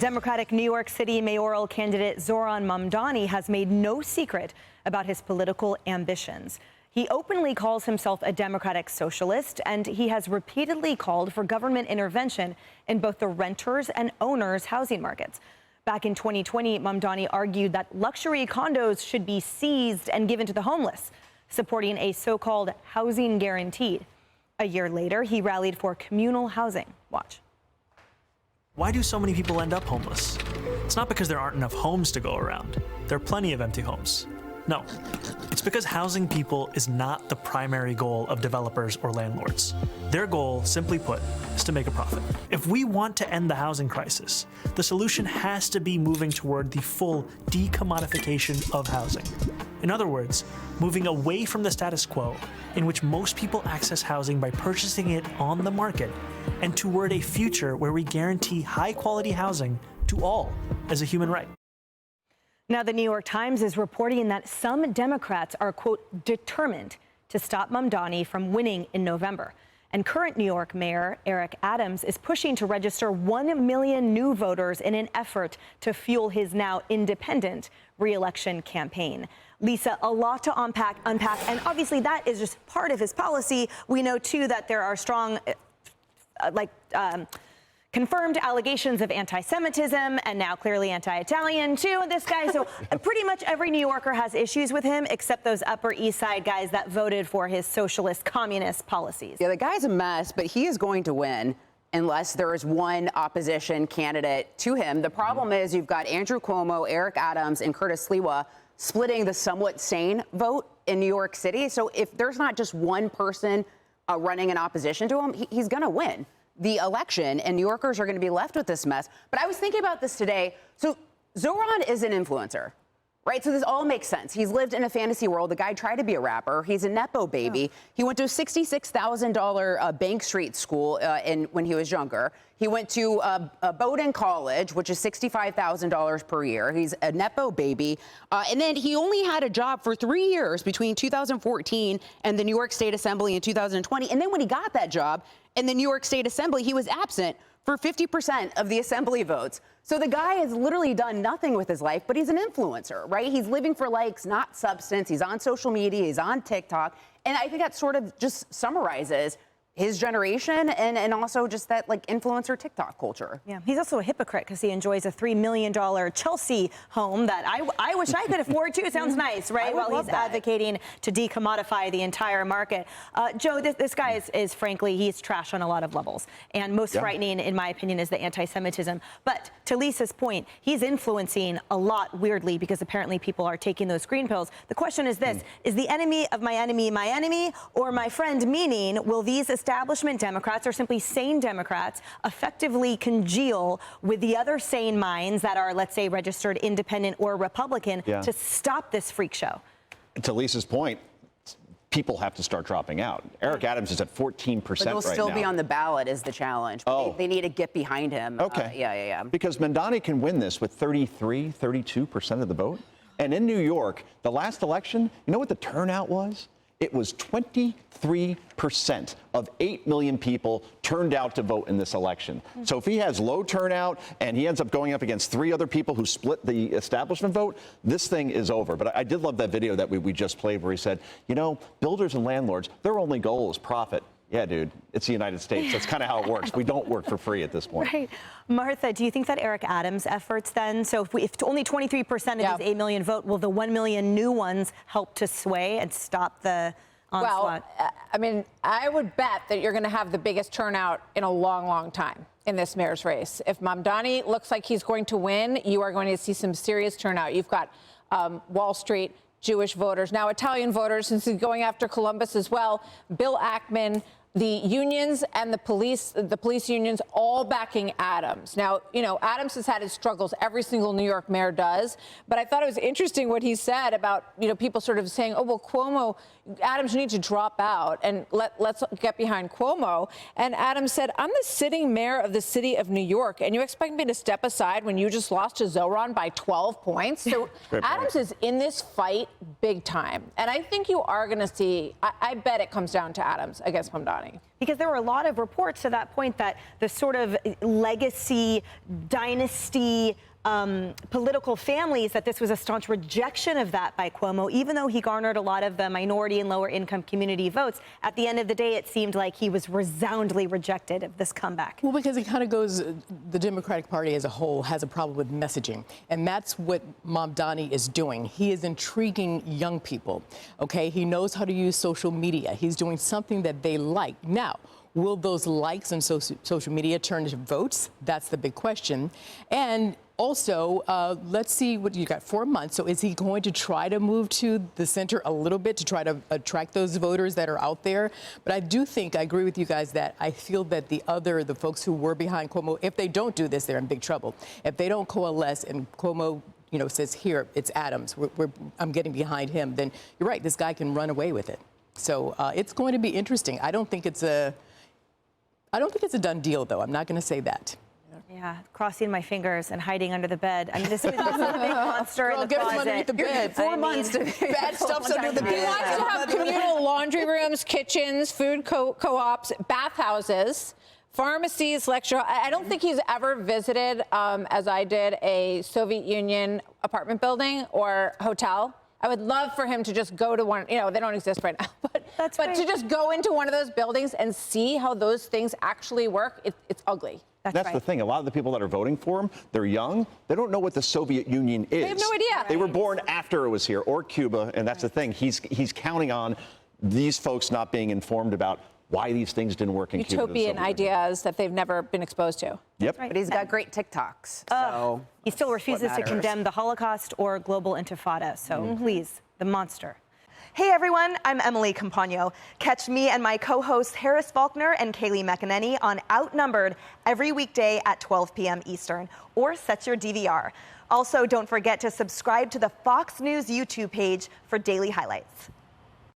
Democratic New York City mayoral candidate Zohran Mamdani has made no secret about his political ambitions. He openly calls himself a democratic socialist, and he has repeatedly called for government intervention in both the renters and owners' housing markets. Back in 2020, Mamdani argued that luxury condos should be seized and given to the homeless, supporting a so-called housing guarantee. A year later, he rallied for communal housing. Watch. Why do so many people end up homeless? It's not because there aren't enough homes to go around. There are plenty of empty homes. No, it's because housing people is not the primary goal of developers or landlords. Their goal, simply put, is to make a profit. If we want to end the housing crisis, the solution has to be moving toward the full decommodification of housing. In other words, moving away from the status quo, in which most people access housing by purchasing it on the market, and toward a future where we guarantee high-quality housing to all as a human right. Now, the New York Times is reporting that some Democrats are, quote, determined to stop Mamdani from winning in November. And current New York Mayor Eric Adams is pushing to register 1 million new voters in an effort to fuel his now independent re-election campaign. Lisa, a lot to unpack, and obviously that is just part of his policy. We know, too, that there are strong, confirmed allegations of anti-Semitism, and now clearly anti-Italian, too, this guy. So pretty much every New Yorker has issues with him, except those Upper East Side guys that voted for his socialist communist policies. Yeah, the guy's a mess, but he is going to win unless there is one opposition candidate to him. The problem is you've got Andrew Cuomo, Eric Adams, and Curtis Sliwa splitting the somewhat sane vote in New York City. So if there's not just one person running in opposition to him, he's going to win the election, and New Yorkers are going to be left with this mess. But I was thinking about this today. So Zoran is an influencer, right? So this all makes sense. He's lived in a fantasy world. The guy tried to be a rapper. He's a Nepo baby. Yeah. He went to a $66,000 Bank Street school when he was younger. He went to Bowdoin College, which is $65,000 per year. He's a Nepo baby. And then he only had a job for 3 years between 2014 and the New York State Assembly in 2020. And then when he got that job in the New York State Assembly, he was absent for 50% of the assembly votes. So the guy has literally done nothing with his life, but he's an influencer, right? He's living for likes, not substance. He's on social media. He's on TikTok. And I think that sort of just summarizes his generation and also just that like influencer TikTok culture. Yeah, he's also a hypocrite because he enjoys a $3 million Chelsea home that I wish I could afford too. It sounds nice, right? While he's advocating to decommodify the entire market. Joe, this guy is frankly, he's trash on a lot of levels. And most frightening, in my opinion, is the anti-Semitism. But to Lisa's point, he's influencing a lot weirdly because apparently people are taking those green pills. The question is this, is the enemy of my enemy, or my friend, meaning will these establishment Democrats or simply sane Democrats effectively congeal with the other sane minds that are, let's say, registered independent or Republican to stop this freak show? To Lisa's point, people have to start dropping out. Eric Adams is at 14% right now. But he'll still be on the ballot is the challenge. They need to get behind him. Okay. Yeah. Because Mamdani can win this with 32% of the vote. And in New York, the last election, you know what the turnout was? It was 23% of 8 million people turned out to vote in this election. So if he has low turnout and he ends up going up against 3 other people who split the establishment vote, this thing is over. But I did love that video that we just played where he said, you know, builders and landlords, their only goal is profit. Yeah, dude, it's the United States. That's kind of how it works. We don't work for free at this point. Right. Martha, do you think that Eric Adams' efforts then, so if only 23% of his 8 million vote, will the 1 million new ones help to sway and stop the onslaught? Well, I mean, I would bet that you're going to have the biggest turnout in a long, long time in this mayor's race. If Mamdani looks like he's going to win, you are going to see some serious turnout. You've got Wall Street, Jewish voters, now Italian voters, since he's going after Columbus as well, Bill Ackman, the unions and the police unions all backing Adams. Now, you know, Adams has had his struggles. Every single New York mayor does. But I thought it was interesting what he said about, you know, people sort of saying, oh, well, Cuomo, Adams, you need to drop out and let's get behind Cuomo. And Adams said, I'm the sitting mayor of the city of New York, and you expect me to step aside when you just lost to Zoran by 12 points? So Adams is in this fight big time. And I think you are going to see, I bet it comes down to Adams against Mamdani. Mamdani. Because there were a lot of reports to that point that the sort of legacy, dynasty, political families, that this was a staunch rejection of that by Cuomo, even though he garnered a lot of the minority and lower income community votes. At the end of the day, it seemed like he was resoundingly rejected of this comeback. Well, because it kind of goes, the Democratic Party as a whole has a problem with messaging. And that's what Mamdani is doing. He is intriguing young people. Okay, he knows how to use social media. He's doing something that they like. Now, will those likes on social media turn into votes? That's the big question. And also, let's see what you got, 4 months. So is he going to try to move to the center a little bit to try to attract those voters that are out there? But I do think, I agree with you guys, that I feel that the folks who were behind Cuomo, if they don't do this, they're in big trouble. If they don't coalesce and Cuomo, says, here, it's Adams, I'm getting behind him, then you're right, this guy can run away with it. So it's going to be interesting. I don't think it's a done deal, though. I'm not going to say that. Yeah, crossing my fingers and hiding under the bed. I mean, this is a big monster in the get closet. underneath the bed. 4 months to bad stuff's under the bed. He wants to have communal laundry rooms, kitchens, food co-ops, bathhouses, pharmacies, lecture. I don't think he's ever visited, as I did, a Soviet Union apartment building or hotel. I would love for him to just go to one, they don't exist right now, but to just go into one of those buildings and see how those things actually work, it's ugly. That's right. The thing. A lot of the people that are voting for him, they're young. They don't know what the Soviet Union is. They have no idea. They were born after it was here, or Cuba, and that's the thing. He's counting on these folks not being informed about why these things didn't work in Cuba. Utopian ideas that they've never been exposed to. Yep. But he's got great TikToks. So he still refuses to condemn the Holocaust or global intifada. So please, the monster. Hey everyone, I'm Emily Compagno. Catch me and my co-hosts Harris Faulkner and Kaylee McEnany on Outnumbered every weekday at 12 p.m. Eastern, or set your DVR. Also, don't forget to subscribe to the Fox News YouTube page for daily highlights.